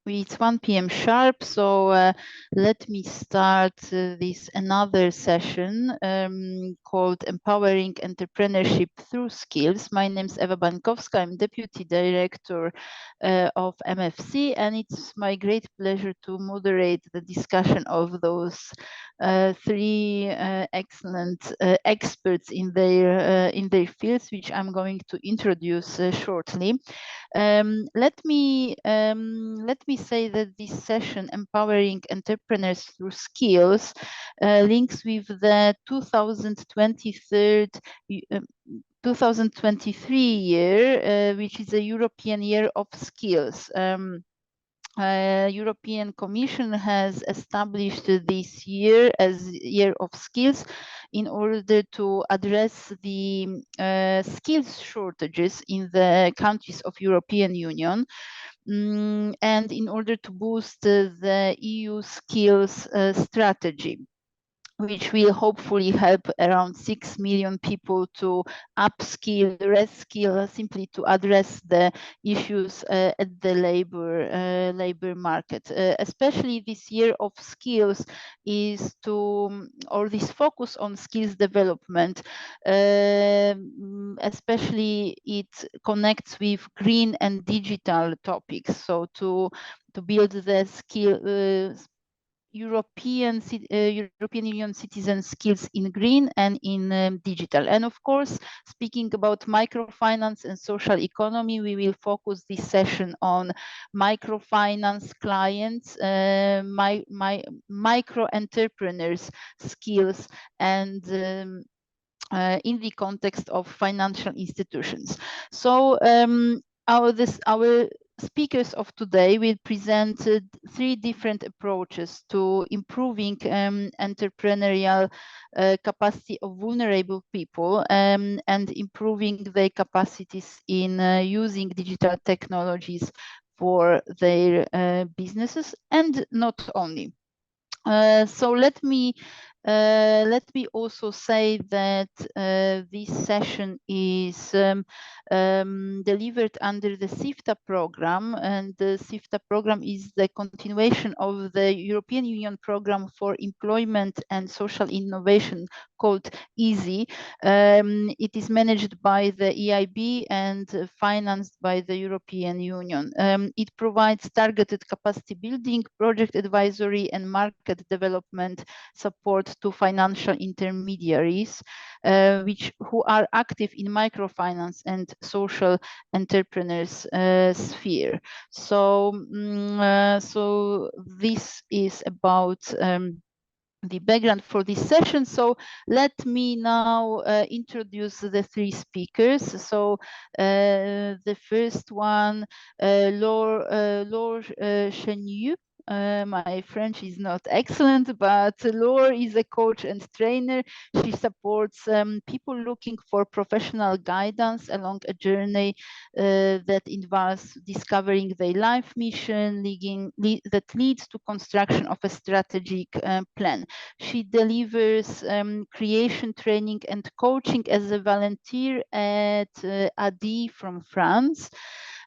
It's 1 p.m. sharp, so let me start this another session called Empowering Entrepreneurship Through Skills. My name is Eva Bankowska. I'm Deputy Director of MFC, and it's my great pleasure to moderate the discussion of those three excellent experts in their fields, which I'm going to introduce shortly. Let me say that this session, Empowering Entrepreneurs Through Skills, links with the 2023 year, which is a European Year of Skills. European Commission has established this year as Year of Skills in order to address the skills shortages in the countries of European Union. And in order to boost the EU skills strategy, which will hopefully help around 6 million people to upskill, reskill, simply to address the issues at the labor market. Especially this year of skills is or this focus on skills development, especially it connects with green and digital topics. So to build the skill European Union citizen skills in green and in digital. And of course, speaking about microfinance and social economy, we will focus this session on microfinance clients, micro entrepreneurs skills, and in the context of financial institutions. So our speakers of today will present three different approaches to improving entrepreneurial capacity of vulnerable people and improving their capacities in using digital technologies for their businesses, and not only. So let me also say that this session is delivered under the SIFTA program, and the SIFTA program is the continuation of the European Union program for employment and social innovation called EASY. It is managed by the EIB and financed by the European Union. It provides targeted capacity building, project advisory, and market development support to financial intermediaries who are active in microfinance and social entrepreneurs sphere. So, so this is about the background for this session. So let me now introduce the three speakers. So the first one, Laure Chenu. My French is not excellent, but Laure is a coach and trainer. She supports people looking for professional guidance along a journey that involves discovering their life mission, that leads to construction of a strategic plan. She delivers creation training and coaching as a volunteer at ADI from France.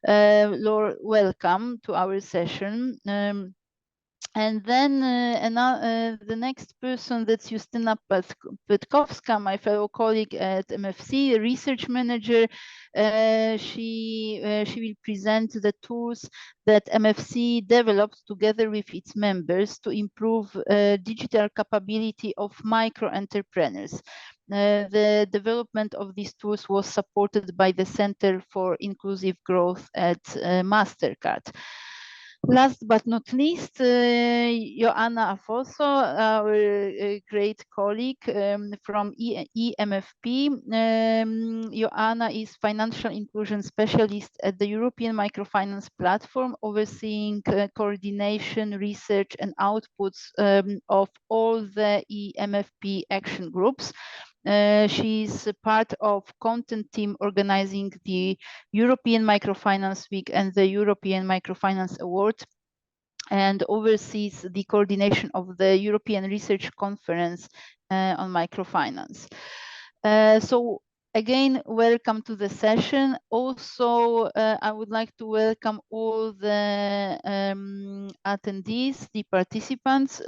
Laure, welcome to our session. And then the next person, that's Justyna Petkowska, my fellow colleague at MFC, a research manager. She will present the tools that MFC developed together with its members to improve digital capability of micro entrepreneurs. The development of these tools was supported by the Center for Inclusive Growth at MasterCard. Last but not least, Joanna Afoso, our great colleague from EMFP. Joanna is financial inclusion specialist at the European Microfinance Platform, overseeing coordination, research, and outputs of all the EMFP action groups. She's a part of content team organizing the European Microfinance Week and the European Microfinance Award, and oversees the coordination of the European Research Conference on microfinance. So again, welcome to the session. Also, I would like to welcome all the attendees, the participants.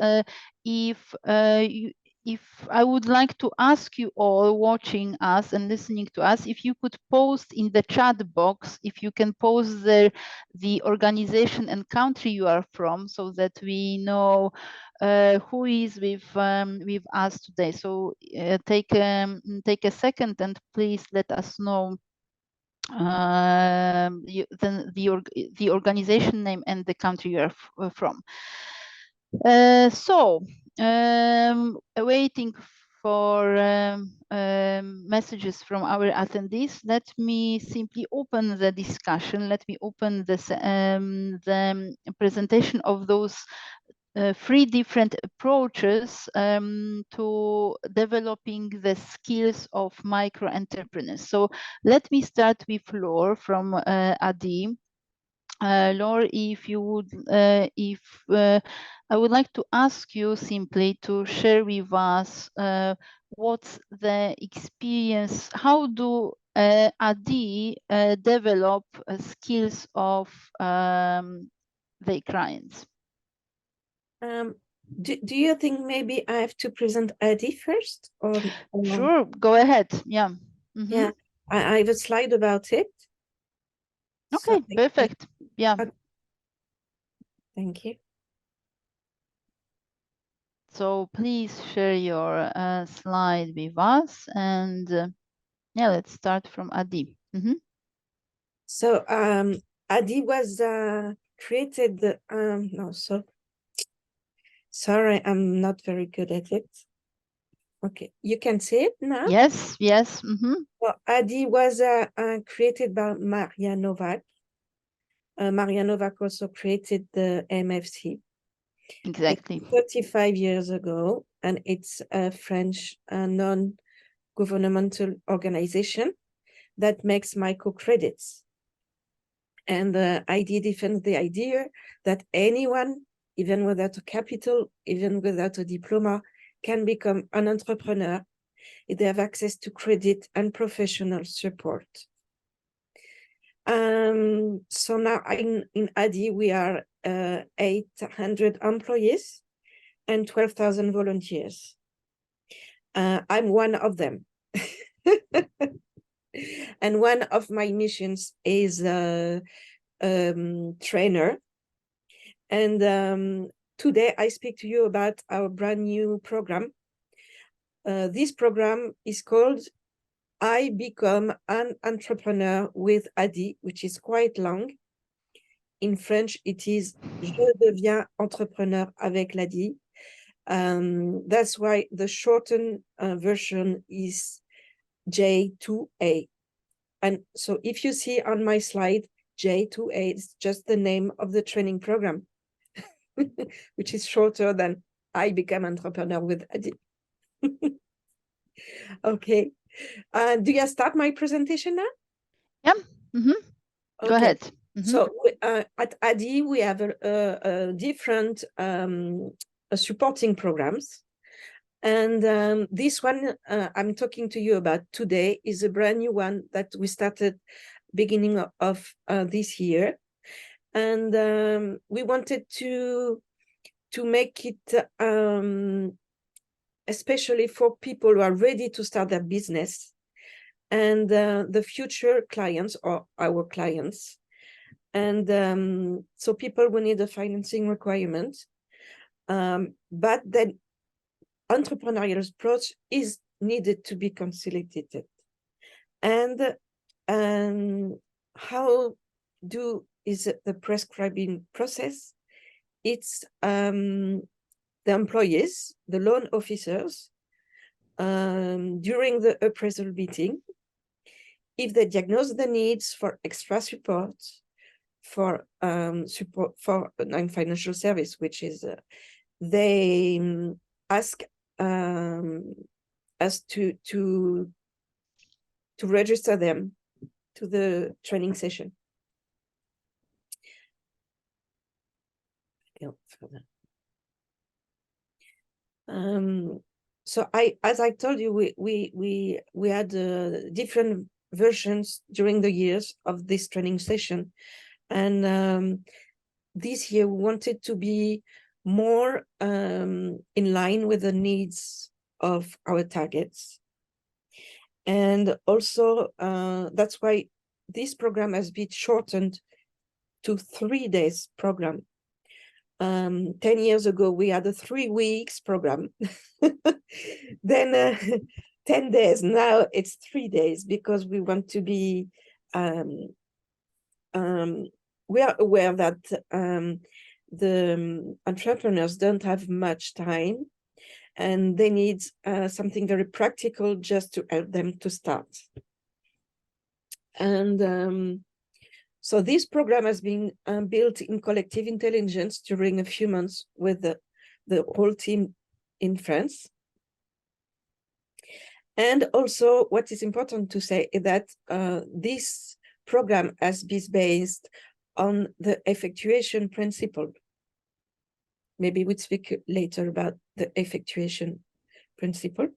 If I would like to ask you all watching us and listening to us, if you could post in the chat box, if you can post there the organization and country you are from, so that we know who is with us today. So take a second and please let us know the organization name and the country you are from. Waiting for messages from our attendees, let me simply open the discussion. Let me open this, the presentation of those three different approaches to developing the skills of micro entrepreneurs. So let me start with Laure from ADI. Laure, if you would, I would like to ask you simply to share with us what's the experience, how do ADI develop skills of their clients? Do you think maybe I have to present ADI first? Or Sure, go ahead. Yeah. Mm-hmm. Yeah, I have a slide about it. Okay, So perfect. Yeah. Thank you. So please share your slide with us, and yeah, let's start from Adi. Mm-hmm. So Adi was created. Sorry, I'm not very good at it. Okay, you can see it now. Yes, yes. Mm-hmm. So Adi was created by Maria Novak. Maria Novak also created the MFC. Exactly. It's 35 years ago, and it's a French non-governmental organization that makes microcredits. And the idea defends the idea that anyone, even without a capital, even without a diploma, can become an entrepreneur if they have access to credit and professional support. So now in ADI, we are 800 employees and 12,000 volunteers. I'm one of them. And one of my missions is trainer. And today I speak to you about our brand new program. This program is called I Become an Entrepreneur with ADI, which is quite long. In French, it is Je deviens entrepreneur avec l'ADI. That's why the shortened version is J2A. And so if you see on my slide, J2A is just the name of the training program, which is shorter than I Become Entrepreneur with ADI. Okay. Do you start my presentation now? Yeah. Mm-hmm. Okay. Go ahead. Mm-hmm. So at ADI, we have different supporting programs. And this one I'm talking to you about today is a brand new one that we started beginning of this year. And we wanted to make it especially for people who are ready to start their business and the future clients or our clients. And so people will need a financing requirement. But then entrepreneurial approach is needed to be consolidated. And how is the prescribing process? It's the employees, the loan officers, during the appraisal meeting, if they diagnose the needs for extra support, for support for non-financial service, which is they ask us to register them to the training session. So as I told you, we had different versions during the years of this training session, and this year we wanted to be more in line with the needs of our targets. And also that's why this program has been shortened to 3 days program. 10 years ago, we had a 3 weeks program. Then 10 days, now it's 3 days, because we want to be, we are aware that the entrepreneurs don't have much time, and they need something very practical just to help them to start. And so this program has been built in collective intelligence during a few months with the whole team in France. And also what is important to say is that this program has been based on the effectuation principle. Maybe we'll speak later about the effectuation principle.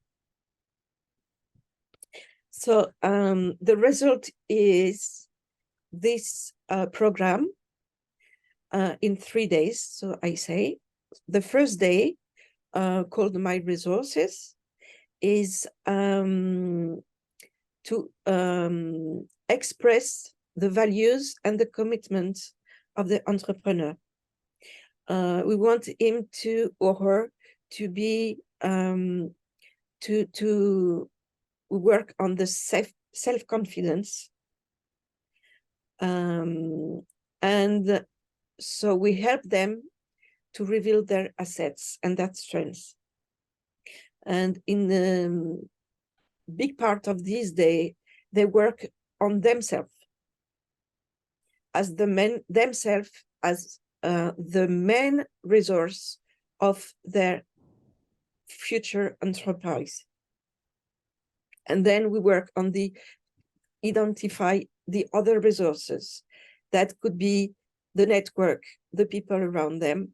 So the result is this program in 3 days. So I say the first day, called My Resources, is to express the values and the commitment of the entrepreneur. We want him to, or her, to be to work on the self-confidence, and so we help them to reveal their assets and their strengths. And in the big part of this day, they work on themselves as the main resource of their future enterprise. And then we work on identify the other resources that could be the network, the people around them,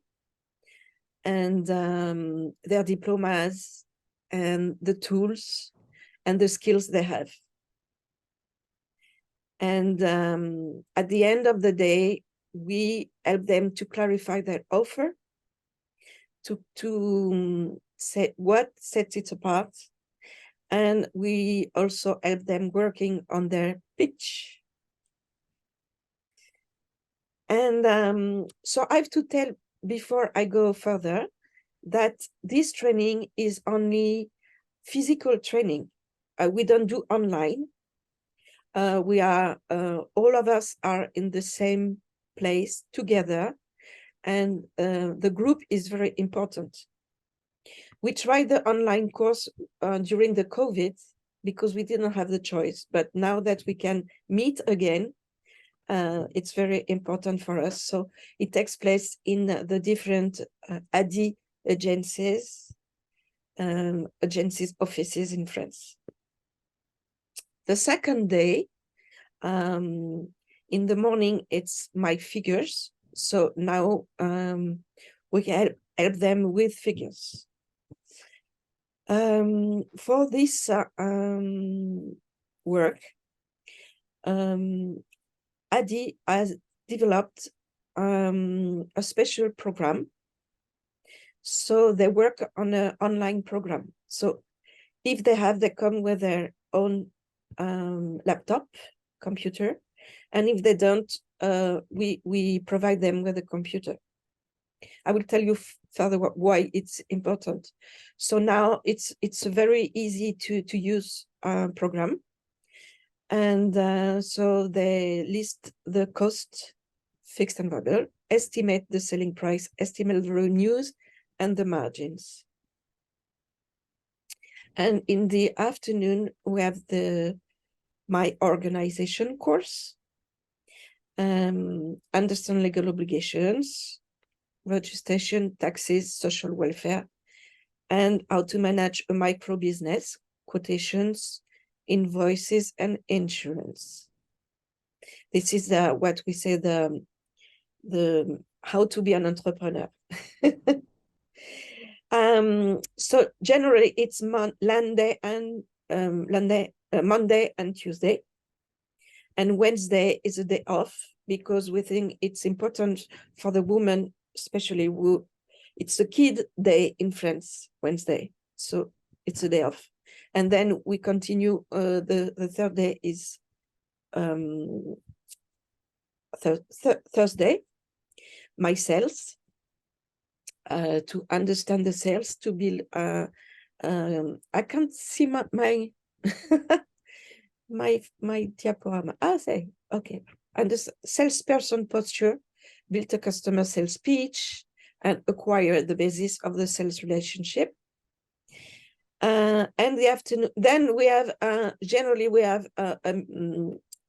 and their diplomas, and the tools and the skills they have. And at the end of the day, we help them to clarify their offer, to say what sets it apart. And we also help them working on their pitch. And so I have to tell, before I go further, that this training is only physical training. We don't do online. We are, all of us are in the same place together, and the group is very important. We tried the online course during the COVID because we didn't have the choice, but now that we can meet again, it's very important for us. So it takes place in the different ADI agencies, offices in France. The second day, in the morning, it's my figures. So now we can help them with figures. For this work, ADI has developed a special program. So they work on an online program. So if they come with their own laptop, computer, and if they don't, we provide them with a computer. I will tell you further why it's important. So now it's a very easy to use program. And so they list the cost, fixed and variable, estimate the selling price, estimate the revenues and the margins. And in the afternoon, we have my organization course, understand legal obligations, registration, taxes, social welfare, and how to manage a micro business, quotations, invoices, and insurance. This is what we say the how to be an entrepreneur. So generally it's Monday and Tuesday, and Wednesday is a day off because we think it's important for the woman, especially who it's a kid day in France, Wednesday. So it's a day off. And then we continue, the third day is Thursday, my sales, to understand the sales, to build, I can't see my my diaporama. Say, okay. And the salesperson posture, build a customer sales pitch, and acquire the basis of the sales relationship. And the afternoon, then we have, generally we have a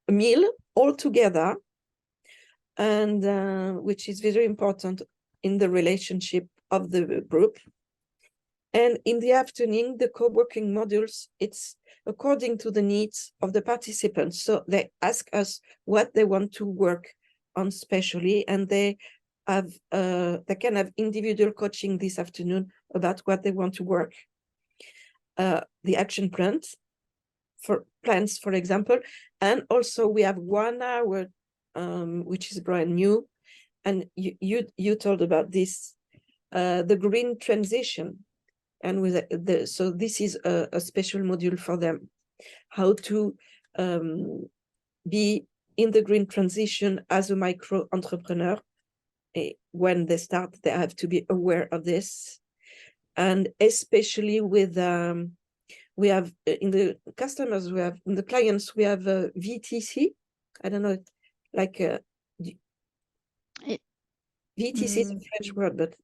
meal all together, and which is very important in the relationship of the group. And in the afternoon, the co-working modules, it's according to the needs of the participants. So they ask us what they want to work on specially, and they have they can have individual coaching this afternoon about what they want to work. The action plans, for example, and also we have 1 hour, which is brand new, and you told about this, the green transition. And with so this is a special module for them, how to be in the green transition as a micro entrepreneur. When they start, they have to be aware of this, and especially with we have in the customers, we have in the clients, we have VTC. I don't know, like VTC is a French word, but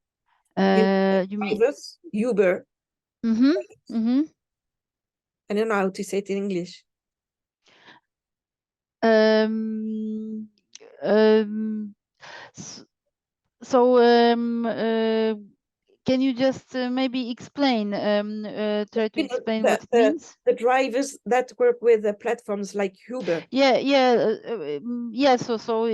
you mean drivers, Uber. mm-hmm, mm-hmm. I don't know how to say it in English. Can you just maybe explain, try to explain what it means? The drivers that work with the platforms like Uber. Yeah. So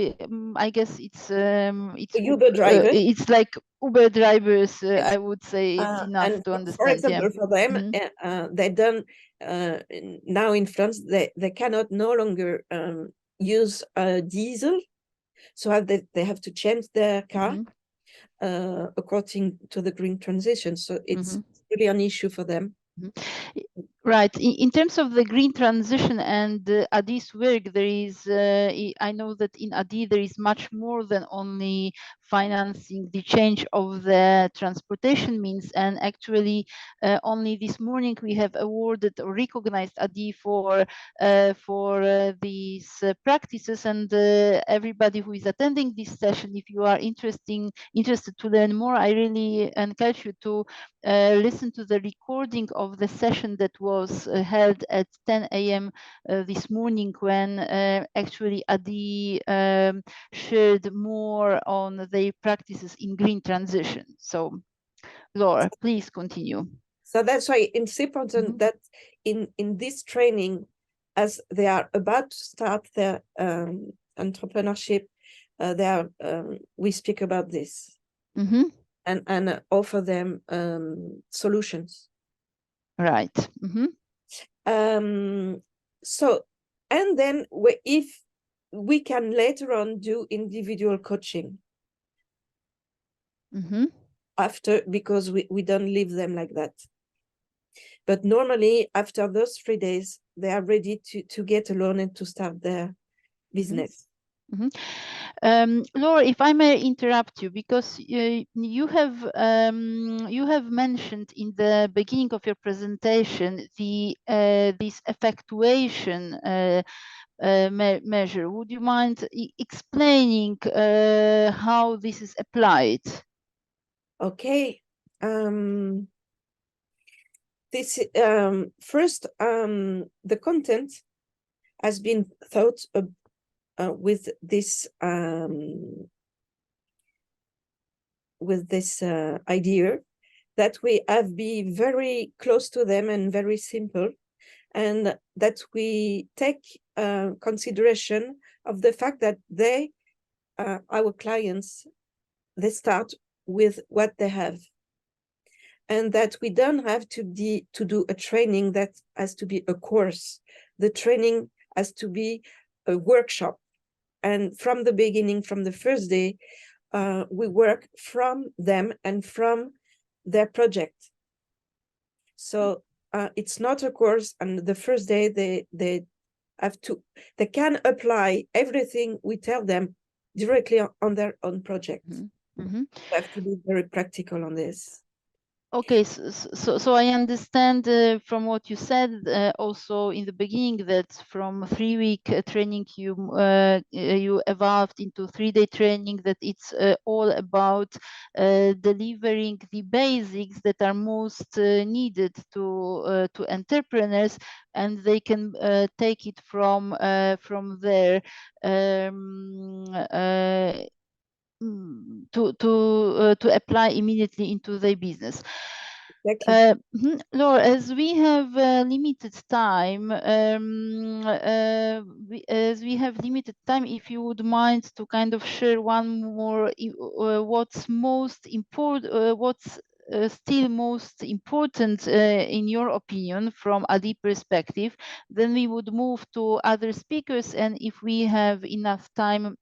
I guess it's Uber drivers. it's like Uber drivers. I would say it's enough and to understand. For example, yeah. for them, they don't now in France they cannot no longer use diesel, so they have to change their car according to the green transition. So it's really an issue for them. Right. In terms of the green transition and Adi's work, there is, I know that in Adi there is much more than only financing the change of the transportation means. And actually, only this morning we have awarded or recognized Adi for these practices. And everybody who is attending this session, if you are interested to learn more, I really encourage you to listen to the recording of the session that was held at 10 a.m. This morning, when actually Adi shared more on their practices in green transition. So, Laura, please continue. So that's why it's important that in this training, as they are about to start their entrepreneurship, we speak about this and offer them solutions. Right. So, and then if we can later on do individual coaching after, because we don't leave them like that. But normally after those 3 days, they are ready to get alone and to start their business. Laura, if I may interrupt you, because you have mentioned in the beginning of your presentation this effectuation measure. Would you mind explaining how this is applied? Okay. This first, the content has been thought with this idea that we have be very close to them and very simple, and that we take consideration of the fact that they, our clients, they start with what they have. and that we don't have to do a training that has to be a course. The training has to be a workshop. And from the beginning, from the first day, we work from them and from their project. So it's not a course, and the first day they can apply everything we tell them directly on their own project. They have to be very practical on this. Okay, so I understand from what you said also in the beginning that from 3-week training you evolved into 3-day training, that it's all about delivering the basics that are most needed to entrepreneurs, and they can take it from there. To apply immediately into their business. Exactly. Laura, as we have limited time, if you would mind to kind of share one more, what's most important, what's still most important in your opinion from AD perspective, then we would move to other speakers, and if we have enough time,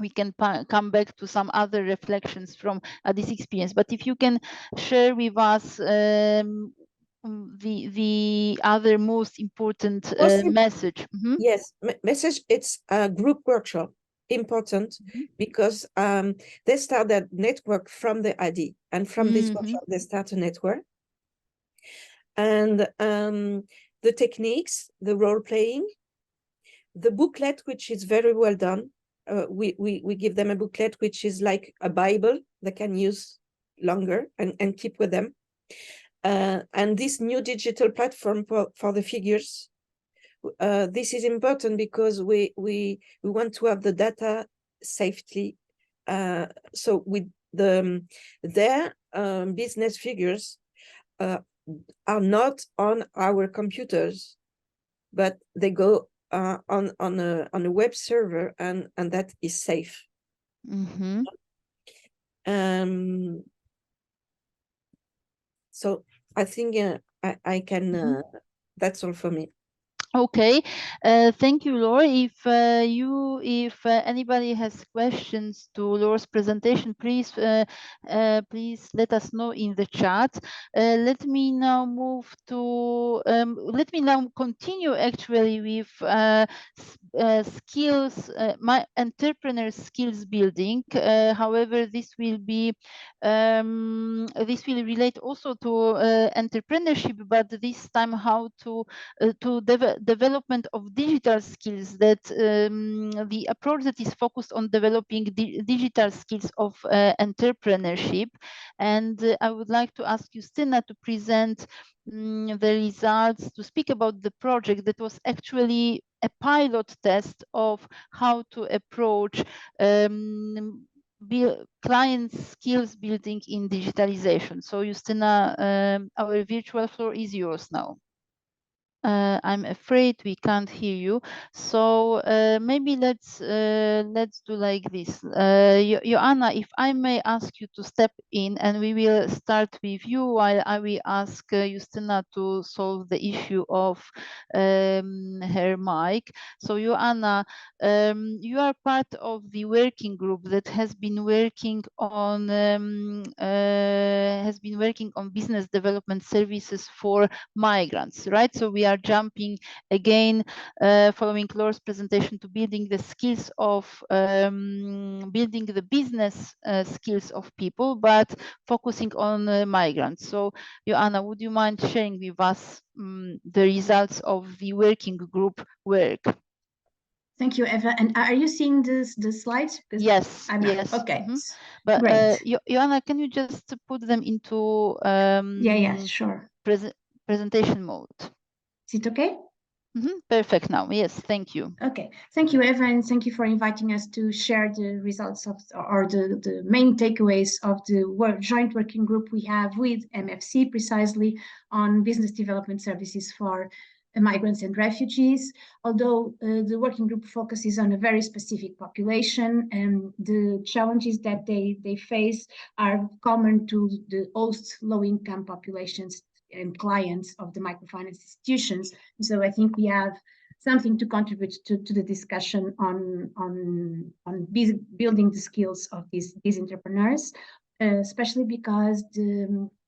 we can come back to some other reflections from this experience. But if you can share with us the other most important message. Yes, message, it's a group workshop, important, because they start that network from the ID, and from this workshop they start a network. And the techniques, the role playing, the booklet, which is very well done. We give them a booklet which is like a Bible they can use longer and keep with them. And this new digital platform for the figures. This is important because we want to have the data safely. So with their business figures are not on our computers, but they go on a web server, and that is safe. So I think I can. That's all for me. Okay, thank you, Laura. If anybody has questions to Laura's presentation, please please let us know in the chat. Let me now move to. Let me now continue actually with skills, my entrepreneur skills building. However, this will relate also to entrepreneurship, but this time how to development of digital skills, that the approach that is focused on developing digital skills of entrepreneurship. And I would like to ask Justyna to present the results, to speak about the project that was actually a pilot test of how to approach client skills building in digitalization. So Justyna, our virtual floor is yours now. I'm afraid we can't hear you. So maybe let's do like this. Joanna, if I may ask you to step in, and we will start with you while I will ask Justyna to solve the issue of her mic. So Joanna, you are part of the working group that has been working on business development services for migrants, right? So we are jumping again, following Laura's presentation, to building the skills of building the business skills of people, but focusing on migrants. So Joanna, would you mind sharing with us the results of the working group work? Thank you, Eva. And are you seeing the slides? Yes, yes. Okay, But great. Joanna, can you just put them into yeah, sure. Presentation mode? Is it okay? Perfect now. Yes, thank you. Okay, thank you, Eva, and thank you for inviting us to share the results of, or the main takeaways of the joint working group we have with MFC, precisely on business development services for migrants and refugees. Although the working group focuses on a very specific population, and the challenges that they face are common to the host low-income populations and clients of the microfinance institutions. So I think we have something to contribute to the discussion on building the skills of these entrepreneurs, especially because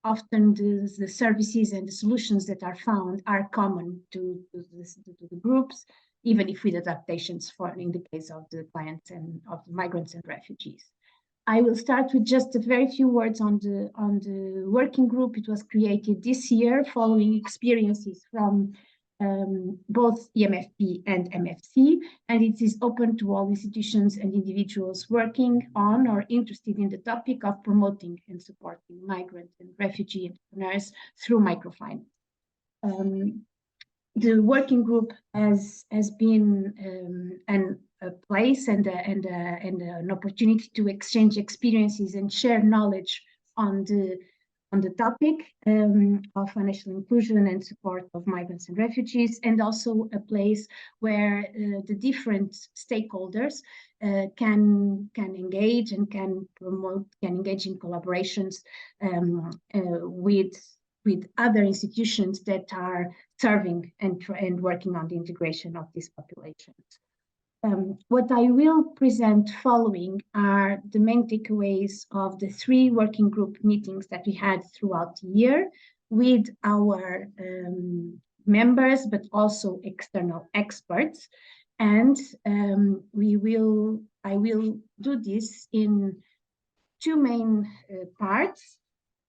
often the services and the solutions that are found are common to the groups, even if with adaptations in the case of the clients and of the migrants and refugees. I will start with just a very few words on the working group. It was created this year following experiences from both EMFP and MFC, and it is open to all institutions and individuals working on or interested in the topic of promoting and supporting migrant and refugee entrepreneurs through microfinance. The working group has been a place and an opportunity to exchange experiences and share knowledge on the topic of financial inclusion and support of migrants and refugees, and also a place where the different stakeholders can engage and can engage in collaborations with other institutions that are serving and working on the integration of these populations. What I will present following are the main takeaways of the 3 working group meetings that we had throughout the year with our members, but also external experts. And I will do this in 2 main parts.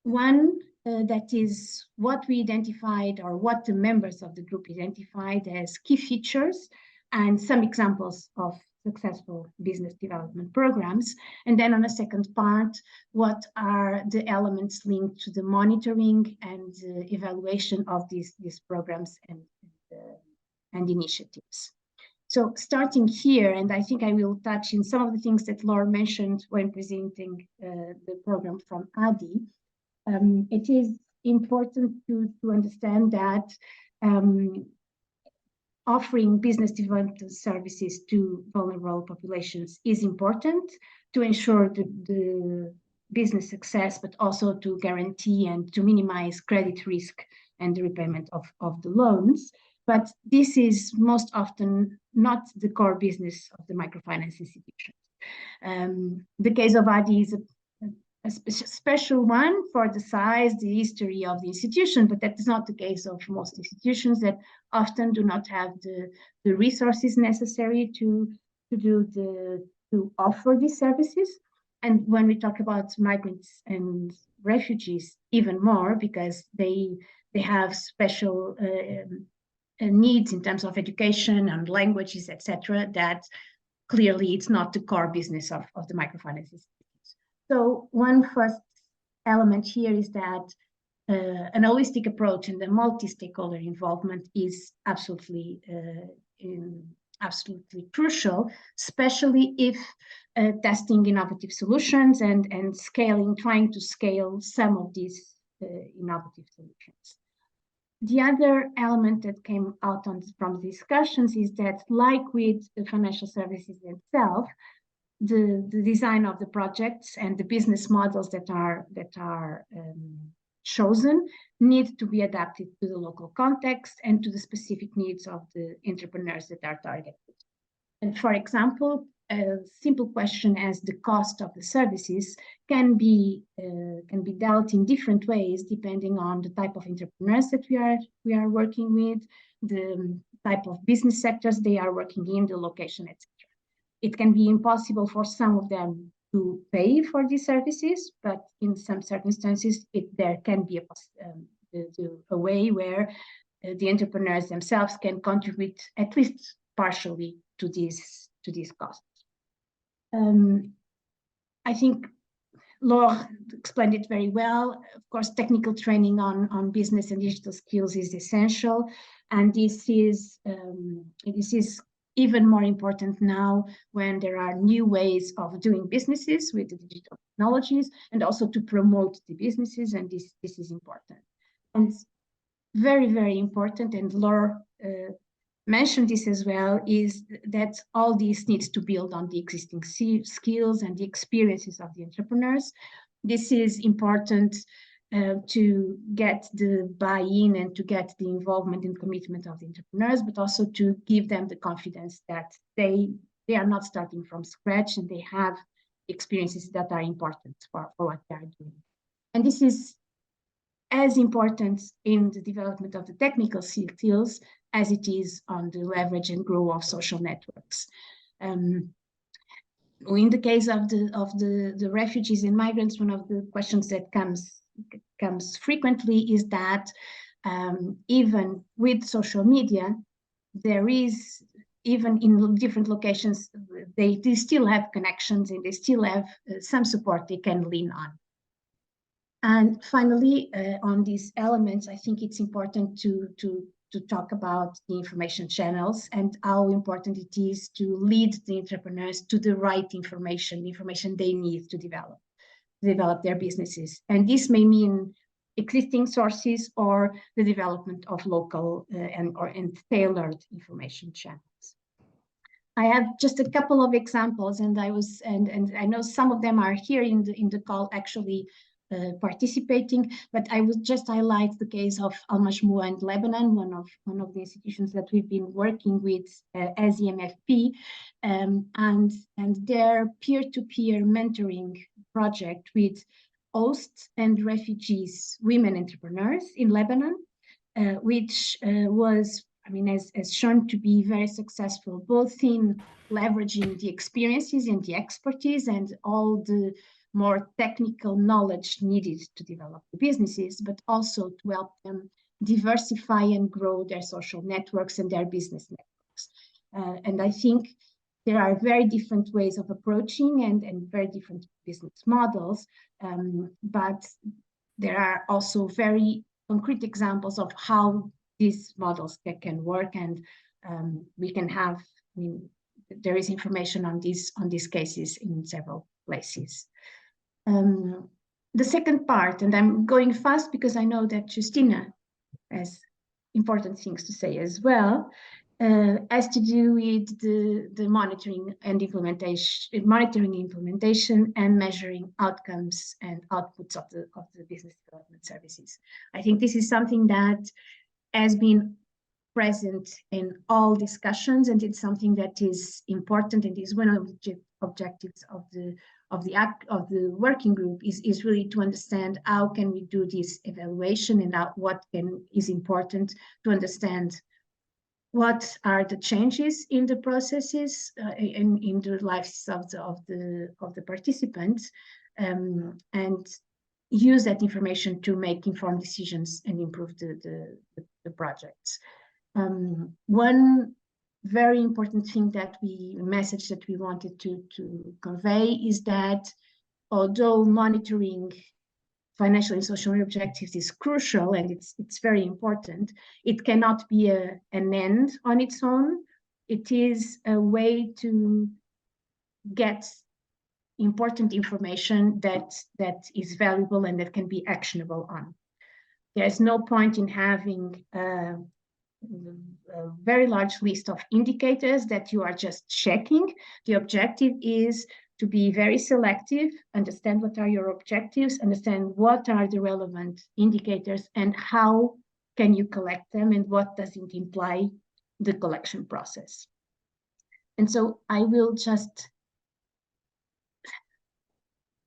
One that is what we identified, or what the members of the group identified as key features and some examples of successful business development programs. And then on a second part, what are the elements linked to the monitoring and evaluation of these programs and initiatives. So starting here, and I think I will touch in some of the things that Laura mentioned when presenting the program from ADI. It is important to understand that offering business development services to vulnerable populations is important to ensure the business success, but also to guarantee and to minimize credit risk and the repayment of the loans. But this is most often not the core business of the microfinance institutions. The case of ADI is a special one for the size, the history of the institution, but that is not the case of most institutions that often do not have the resources necessary to offer these services. And when we talk about migrants and refugees, even more, because they have special needs in terms of education and languages, etc., that clearly it's not the core business of the microfinance institutions. So one first element here is that an holistic approach and the multi-stakeholder involvement is absolutely crucial, especially if testing innovative solutions and trying to scale some of these innovative solutions. The other element that came out from the discussions is that, like with the financial services itself, the design of the projects and the business models that are chosen need to be adapted to the local context and to the specific needs of the entrepreneurs that are targeted. And for example, a simple question as the cost of the services can be dealt in different ways depending on the type of entrepreneurs that we are working with, the type of business sectors they are working in, the location, etc. It can be impossible for some of them to pay for these services, but in some circumstances, there can be a way where the entrepreneurs themselves can contribute at least partially to these costs. I think Laure explained it very well. Of course, technical training on business and digital skills is essential, and this is even more important now when there are new ways of doing businesses with the digital technologies, and also to promote the businesses, and this is important. And very, very important, and Laura mentioned this as well, is that all this needs to build on the existing skills and the experiences of the entrepreneurs. This is important to get the buy-in and to get the involvement and commitment of the entrepreneurs, but also to give them the confidence that they are not starting from scratch and they have experiences that are important for what they are doing. And this is as important in the development of the technical skills as it is on the leverage and grow of social networks. In the case of the refugees and migrants, one of the questions that comes frequently is that even with social media, there is, even in different locations, they still have connections and they still have some support they can lean on. And finally, on these elements, I think it's important to talk about the information channels and how important it is to lead the entrepreneurs to the right information, the information they need to develop their businesses. And this may mean existing sources or the development of local and tailored information channels. I have just a couple of examples, and I know some of them are here in the call actually participating, but I would just highlight the case of Al Majmoua and Lebanon, one of the institutions that we've been working with as EMFP, and their peer-to-peer mentoring project with hosts and refugees women entrepreneurs in Lebanon, which was, I mean, as shown to be very successful, both in leveraging the experiences and the expertise and all the more technical knowledge needed to develop the businesses, but also to help them diversify and grow their social networks and their business networks. And I think there are very different ways of approaching and very different business models, but there are also very concrete examples of how these models can work, and we can have, I mean, there is information on these cases in several places. The second part, and I'm going fast because I know that Justina has important things to say as well, has to do with the monitoring and implementation and measuring outcomes and outputs of the business development services. I think this is something that has been present in all discussions, and it's something that is important and is one of the objectives of the working group is really to understand how can we do this evaluation and what is important to understand what are the changes in the processes in the lives of the participants, and use that information to make informed decisions and improve the projects. One very important thing message that we wanted to convey is that although monitoring financial and social objectives is crucial and it's very important, it cannot be an end on its own. It is a way to get important information that is valuable and that can be actionable on. There's no point in having a very large list of indicators that you are just checking. The objective is to be very selective, understand what are your objectives, understand what are the relevant indicators and how can you collect them and what does it imply the collection process. And so I will just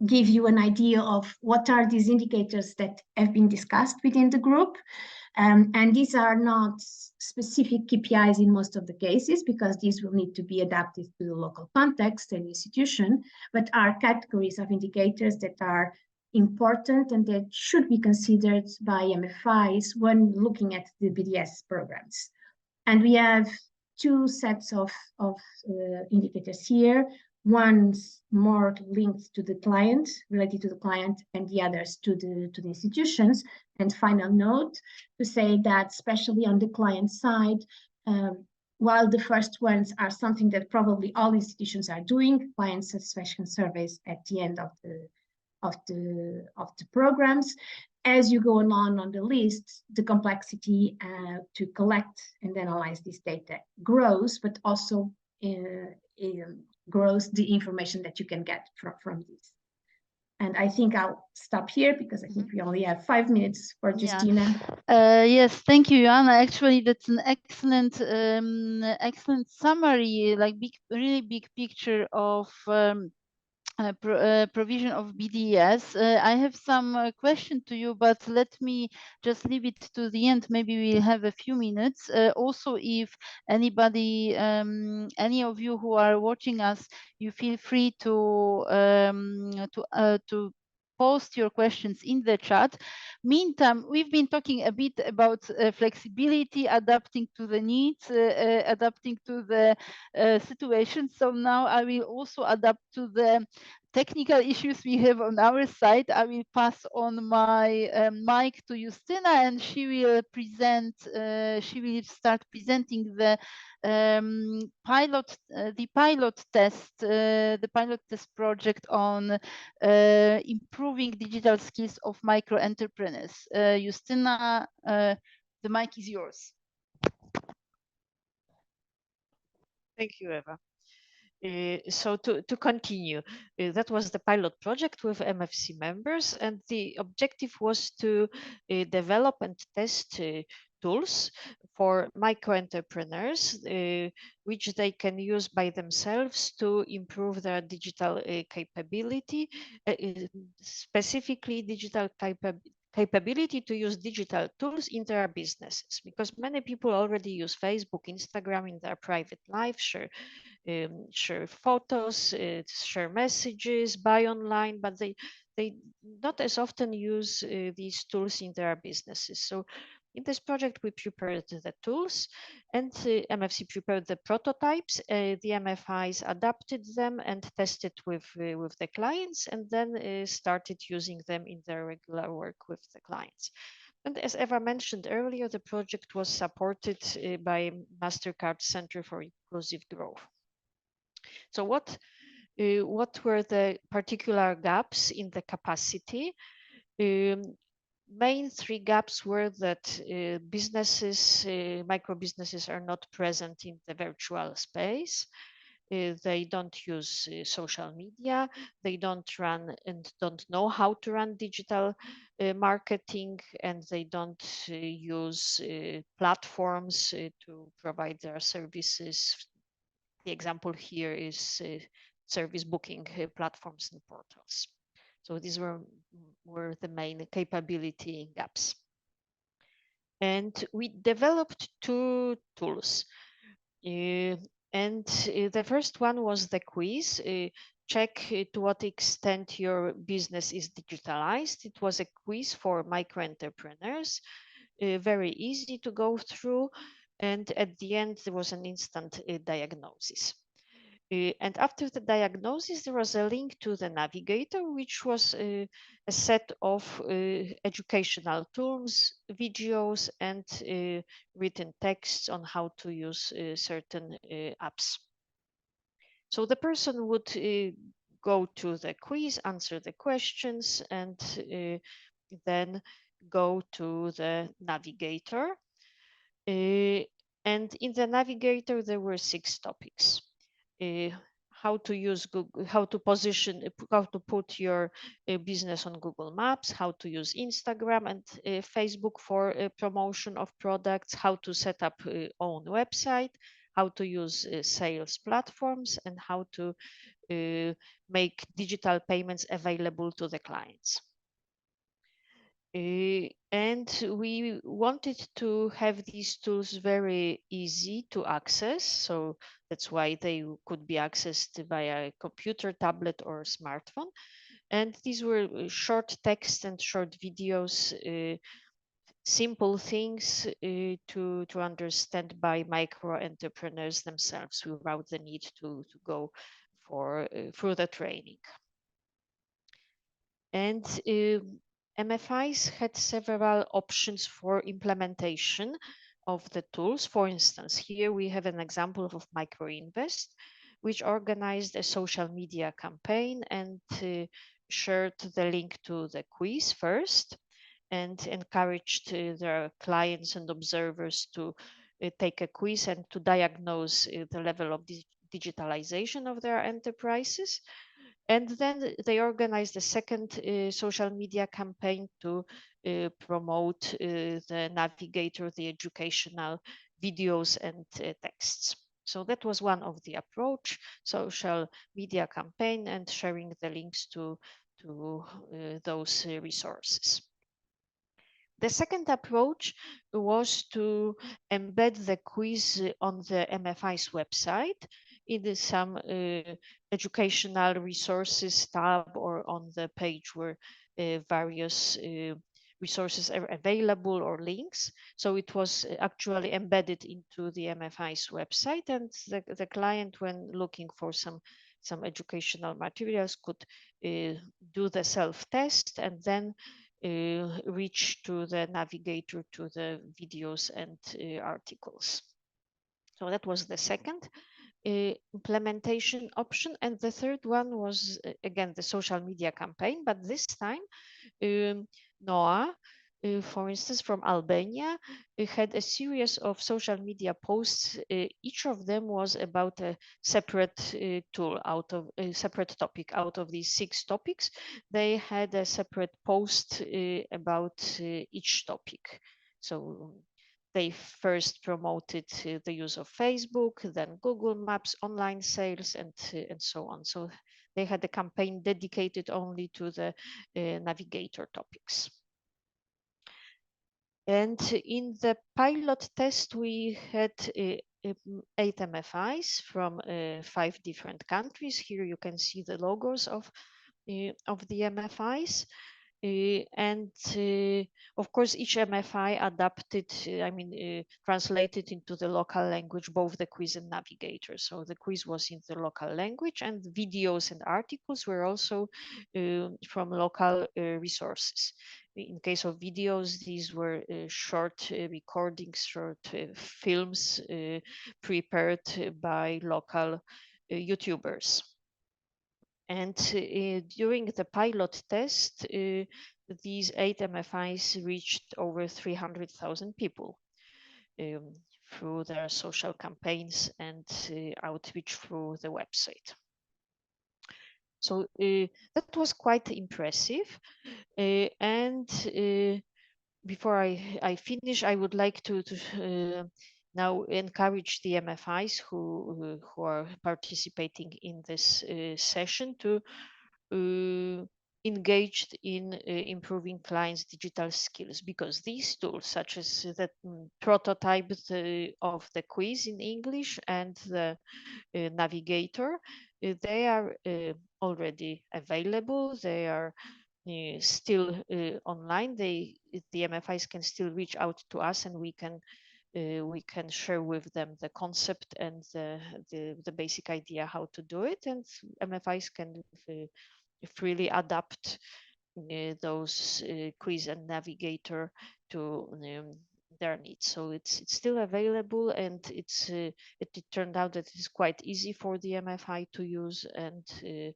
give you an idea of what are these indicators that have been discussed within the group. And these are not specific KPIs in most of the cases, because these will need to be adapted to the local context and institution, but are categories of indicators that are important and that should be considered by MFIs when looking at the BDS programs. And we have two sets of indicators here. One's more linked to the client, related to the client, and the others to the institutions. And final note to say that, especially on the client side, while the first ones are something that probably all institutions are doing, client satisfaction surveys at the end of the programs, as you go along on the list, the complexity to collect and analyze this data grows, but also grows the information that you can get from this. And I think I'll stop here because I think we only have 5 minutes for Justina. Yes, thank you, Joanna. Actually, that's an excellent, excellent summary, like really big picture of provision of BDS. I have some question to you, but let me just leave it to the end. Maybe we'll have a few minutes. Also, if anybody, any of you who are watching us, you feel free to post your questions in the chat. Meantime, we've been talking a bit about flexibility, adapting to the needs, adapting to the situation. So now I will also adapt to the technical issues we have on our side. I will pass on my mic to Justina, and she will present. She will start presenting the pilot test project on improving digital skills of micro entrepreneurs. Justina, the mic is yours. Thank you, Eva. So to continue, that was the pilot project with MFC members, and the objective was to develop and test tools for micro entrepreneurs, which they can use by themselves to improve their digital capability, specifically digital capability to use digital tools in their businesses, because many people already use Facebook, Instagram in their private life, share photos, share messages, buy online, but they not as often use these tools in their businesses. So in this project, we prepared the tools, and MFC prepared the prototypes. The MFIs adapted them and tested with the clients, and then started using them in their regular work with the clients. And as Eva mentioned earlier, the project was supported by MasterCard Center for Inclusive Growth. So what were the particular gaps in the capacity? Main three gaps were that businesses, micro businesses are not present in the virtual space. They don't use social media. They don't run and don't know how to run digital marketing, and they don't use platforms to provide their services. The example here is service booking platforms and portals. So these were the main capability gaps. And we developed two tools. And the first one was the quiz. Check to what extent your business is digitalized. It was a quiz for micro entrepreneurs, very easy to go through. And at the end, there was an instant diagnosis. And after the diagnosis, there was a link to the navigator, which was a set of educational tools, videos, and written texts on how to use certain apps. So the person would go to the quiz, answer the questions, and then go to the navigator. And in the navigator, there were 6 topics. How to use Google, how to position, how to put your business on Google Maps, how to use Instagram and Facebook for promotion of products, how to set up own website, how to use sales platforms, and how to make digital payments available to the clients. And we wanted to have these tools very easy to access. So that's why they could be accessed via a computer, tablet, or smartphone. And these were short text and short videos, simple things to understand by micro entrepreneurs themselves without the need to go for further training. And MFIs had several options for implementation of the tools. For instance, here we have an example of MicroInvest, which organized a social media campaign and shared the link to the quiz first. and encouraged their clients and observers to take a quiz and to diagnose the level of digitalization of their enterprises. And then they organized a second social media campaign to promote the navigator, the educational videos and texts. So that was one of the approach, social media campaign and sharing the links to those resources. The second approach was to embed the quiz on the MFI's website in some educational resources tab or on the page where various resources are available or links. So it was actually embedded into the MFI's website, and the client, when looking for some educational materials, could do the self-test and then reach to the navigator to the videos and articles. So that was the second implementation option. And the third one was, again, the social media campaign, but this time Noah, for instance, from Albania, had a series of social media posts. Each of them was about a separate tool out of a separate topic. Out of these 6 topics, they had a separate post about each topic. So they first promoted the use of Facebook, then Google Maps, online sales, and so on. So they had a campaign dedicated only to the navigator topics. And in the pilot test, we had 8 MFIs from 5 different countries. Here you can see the logos of the MFIs. And of course, each MFI adapted, translated into the local language, both the quiz and navigator. So the quiz was in the local language, and videos and articles were also from local resources. In case of videos, these were short recordings, short films prepared by local YouTubers. And during the pilot test, these 8 MFIs reached over 300,000 people through their social campaigns and outreach through the website. So that was quite impressive. And before I finish, I would like to now encourage the MFIs who are participating in this session to engaged in improving clients' digital skills, because these tools, such as the prototype of the quiz in English and the navigator, they are already available. They are still online. The MFIs can still reach out to us, and we can share with them the concept and the basic idea how to do it, and MFIs can freely adapt those quiz and navigator to their needs. So it's still available, and it turned out that it's quite easy for the MFI to use, and the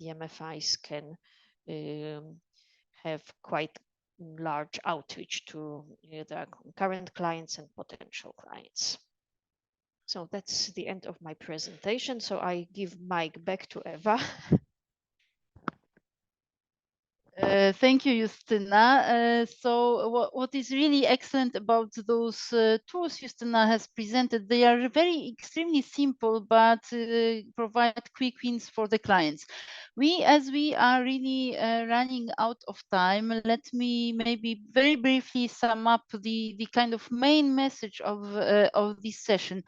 MFIs can have quite large outreach to their current clients and potential clients. So that's the end of my presentation. So I give mic back to Eva. Thank you, Justyna. So what is really excellent about those tools Justyna has presented, they are very extremely simple, but provide quick wins for the clients. As we are really running out of time, let me maybe very briefly sum up the kind of main message of this session.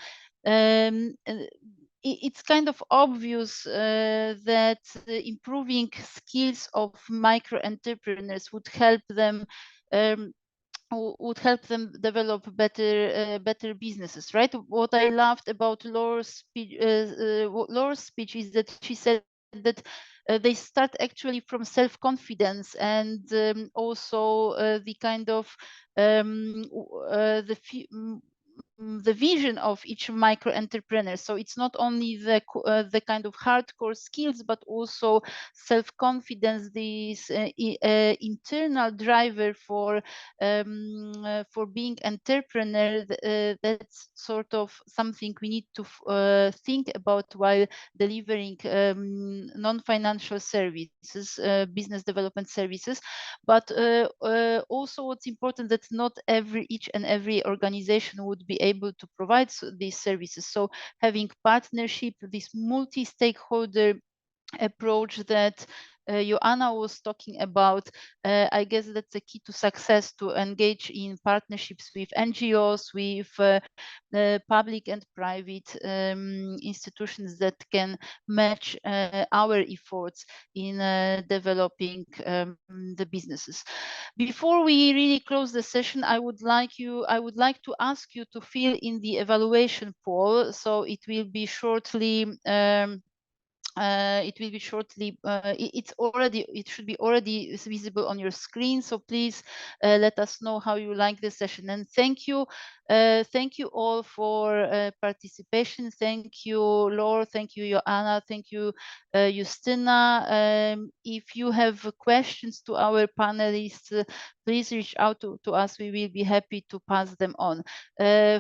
It's kind of obvious that improving skills of micro entrepreneurs would help them develop better businesses, right? What I loved about Laura's speech is that she said that they start actually from self-confidence, and also the kind of the vision of each micro entrepreneur. So it's not only the kind of hardcore skills, but also self-confidence, this internal driver for being entrepreneur. That's sort of something we need to think about while delivering non-financial services, business development services. But also what's important, that not each and every organization would be able to provide these services. So having partnership, this multi-stakeholder approach that Joanna was talking about, I guess that's the key to success, to engage in partnerships with NGOs, with public and private institutions that can match our efforts in developing the businesses. Before we really close the session, I would like to ask you to fill in the evaluation poll. So it will be shortly. It will be shortly. It should be already visible on your screen. So please let us know how you like the session. And thank you all for participation. Thank you, Laura. Thank you, Joanna. Thank you, Justina. If you have questions to our panelists, please reach out to us. We will be happy to pass them on.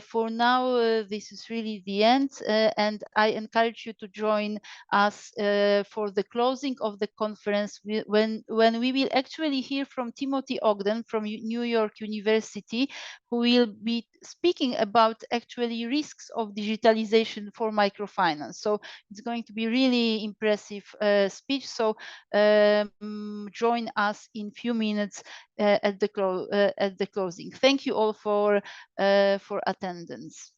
For now, this is really the end, and I encourage you to join us for the closing of the conference, when we will actually hear from Timothy Ogden from New York University, who will be speaking about actually risks of digitalization for microfinance. So it's going to be really impressive speech. So join us in few minutes at the closing. Thank you all for attendance.